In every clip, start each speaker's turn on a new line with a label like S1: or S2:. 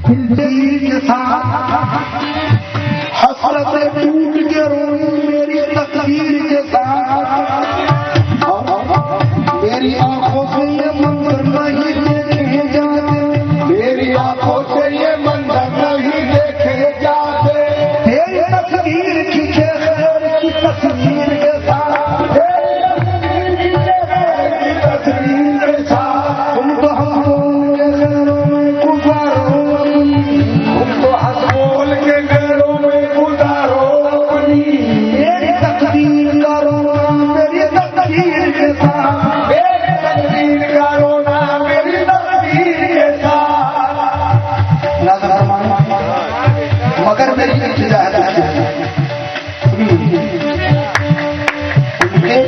S1: दिल के साथ हसरतें टूट के रोई मेरी तकदीर के साथ। मेरी आंखों से ये मंजर नहीं देखे जाते,
S2: मेरी आंखों से ये मंजर नहीं देखे जाते।
S1: तेरी तकदीर खींचे खैर की तस्वीर के साथ,
S2: तस्वीर के साथ
S1: तुम तो हमको गैरों में गुजारो,
S2: तुमको हंस बोल के गैरों में गुजारो अपनी।
S1: मेरी तकदीर का रोना मेरी तकदीर के साथ,
S2: मेरी तकदीर का रोना मेरी तकदीर के साथ।
S1: मगर मेरी इल्तिजा है उनके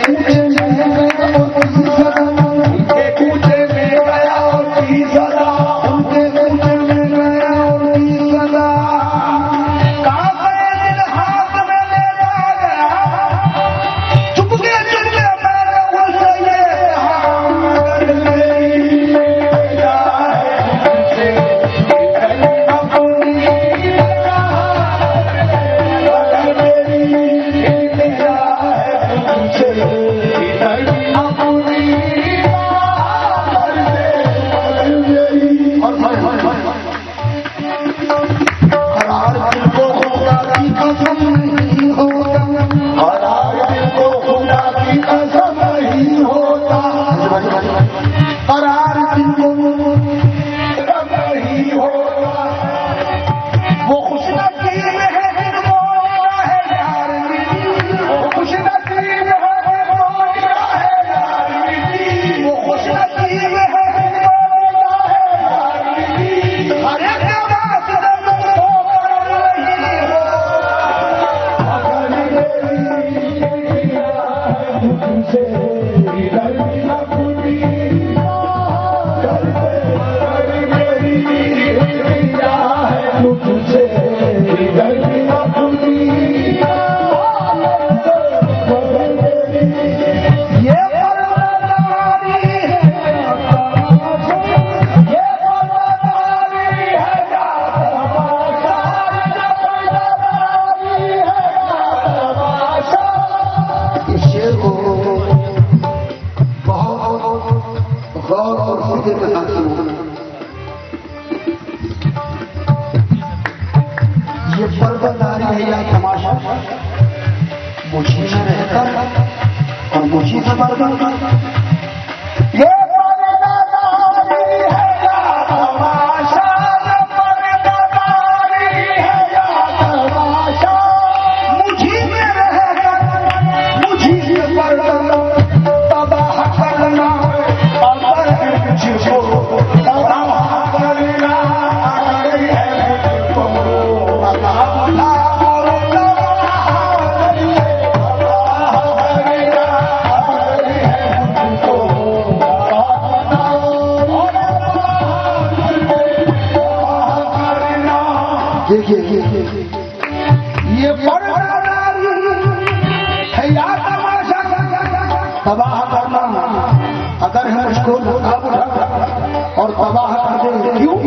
S1: पूछे में गया और किसी सदा,
S2: उनके पूछे में गया और की सदा,
S1: उनके पूछे में गया और की सदा। कासे दिल हाथ में लेता गया, चुपके चुपके मैंने उनसे ये कहा, मगर मेरी
S2: मेरा है तुमसे अपनी
S1: करार दिल को खुदा की कसम नहीं होता,
S2: करार दिल को खुदा की कसम नहीं होता,
S1: करार दिल को
S2: नहीं होता।
S1: वो खुशनसीब है जिनको मिला है यार मिली,
S2: वो खुशनसीब है जिनको मिला है यार मिली,
S1: वो खुशनसीब है जिनको मिला है यार मिली। हर एक वास्ते तुमको नहीं हो, ये पर्वतवारी है,
S2: ये पर्वतवारी है या तमाशा, ये पर्वतवारी है या तमाशा।
S1: इस शेर को बहुत गौर और फिक्र के साथ सुनो। ये पर्वतधारी है या तमाशा, मुझी में रहकर और मुझी से बढ़कर।
S2: ये पर्वतवारी है या तमाशा, ये पर्वतवारी है या तमाशा।
S1: मुझी में रहकर मुझी से बढ़कर तबाह करना अगर है मुझको,
S2: तबाह करना अगर है मुझको,
S1: तबाह देखिए ये पर्वतधारी है या तमाशा, तबाह करना अगर है मुझको अब और तबाह कर दे क्यों।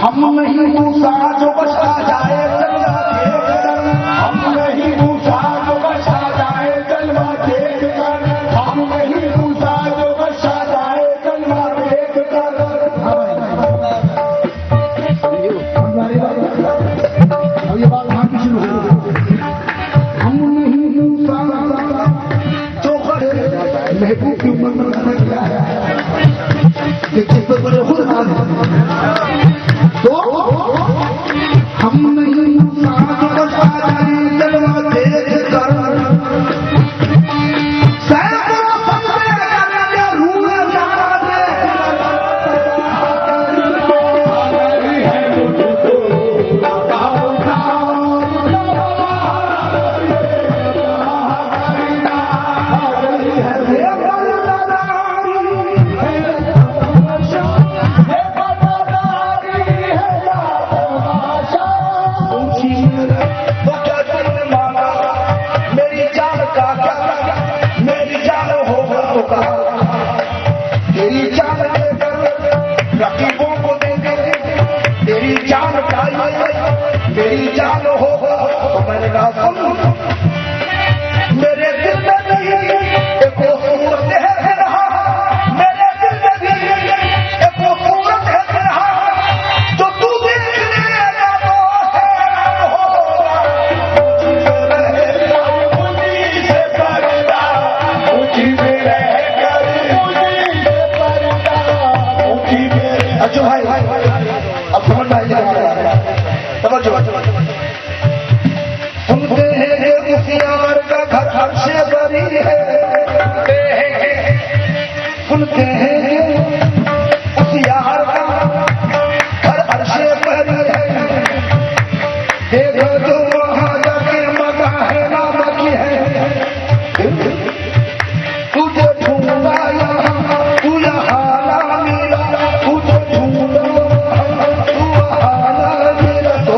S1: हम नहीं मूसा जो बचा जाए जलवा देख कर,
S2: हम नहीं मूसा जो बचा जाए जलवा देख कर, हम नहीं मूसा जो बचा जाए जलवा देख कर।
S1: अब ये बात वहां की शुरू हो। हम नहीं मूसा जो खड़े महबूब की उम्र में रखना क्या है, कि जिस पर बड़े खुद आ तो मेरी जान चाहिए, मेरी जान हो तो मैंने कहा सुन, मेरे दिल में भी एक वो सूरत है रहा, मेरे दिल में भी एक वो सूरत है रहा, जो तू देखने तो हैरान होगा।
S2: मुझी से पर्दा, मुझी में रहकर मुझी से पर्दा, मुझी में।
S1: अच्छा भाई अब समझ में आइए, समझो। सुनते हैं ये मुखियार का घर अर्शे बरी है, सुनते हैं ये मुखियार का घर अर्शे बरी है, देखो जो वहां जाके मगा है नाम की है, तुझे ढूंढा यहाँ तू यहाँ ना मिला, तुझे ढूंढा तू वहाँ ना मिला, तो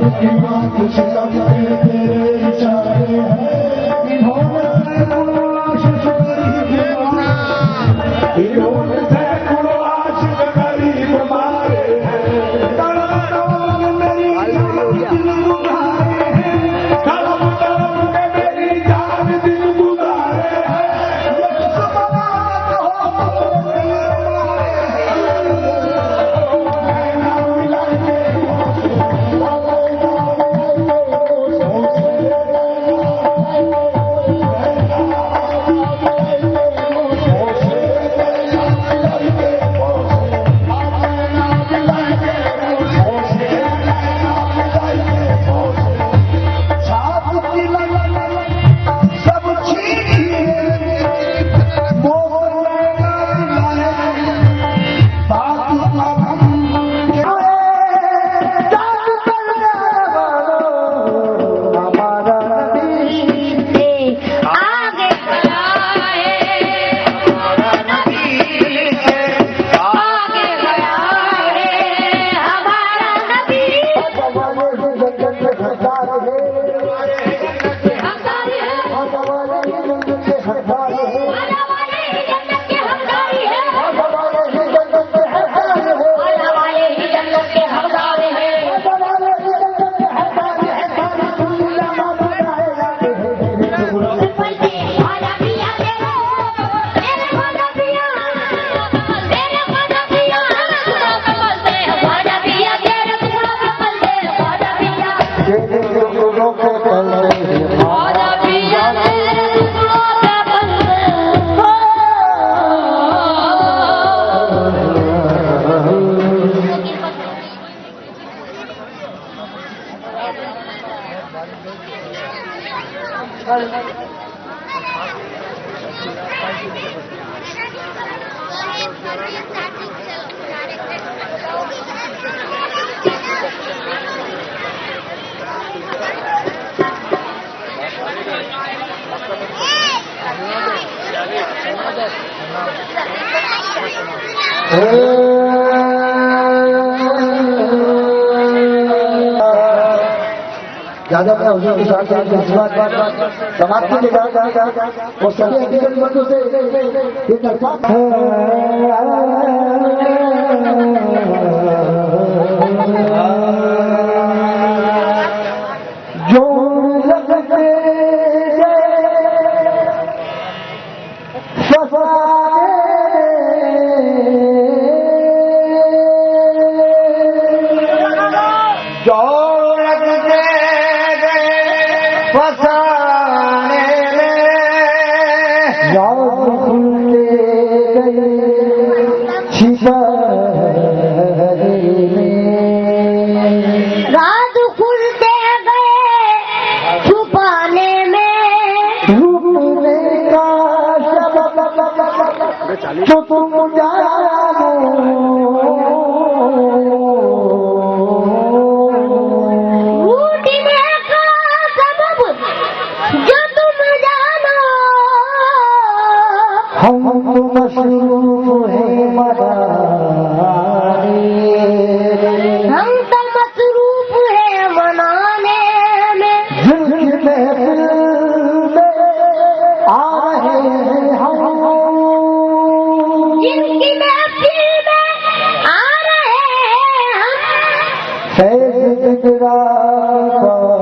S2: की बात सितम के तेरे इशारे हैं इन्होंने सैकड़ों आशिक गरीब मारे हैं तड़प तड़प के मेरी जान दिल गुजारे हैं
S1: ज्यादा मैं हुजूर के साथ समाप्ति के बाद और सभी हकीकत बंधु से ये दरख्वास्त जो लगते
S3: राज खुलते गए छुपाने में
S1: रूपने का सबब जो तुम जानो
S3: टूटने का सबब जो तुम जानो
S1: हम मशरूफ है
S3: हम तो मसरूफ है मनाने में
S1: जिनकी महफिल में आ रहे हैं हम
S3: जिनकी महफिल में आ रहे हैं हम
S1: फैज़ इक़रार का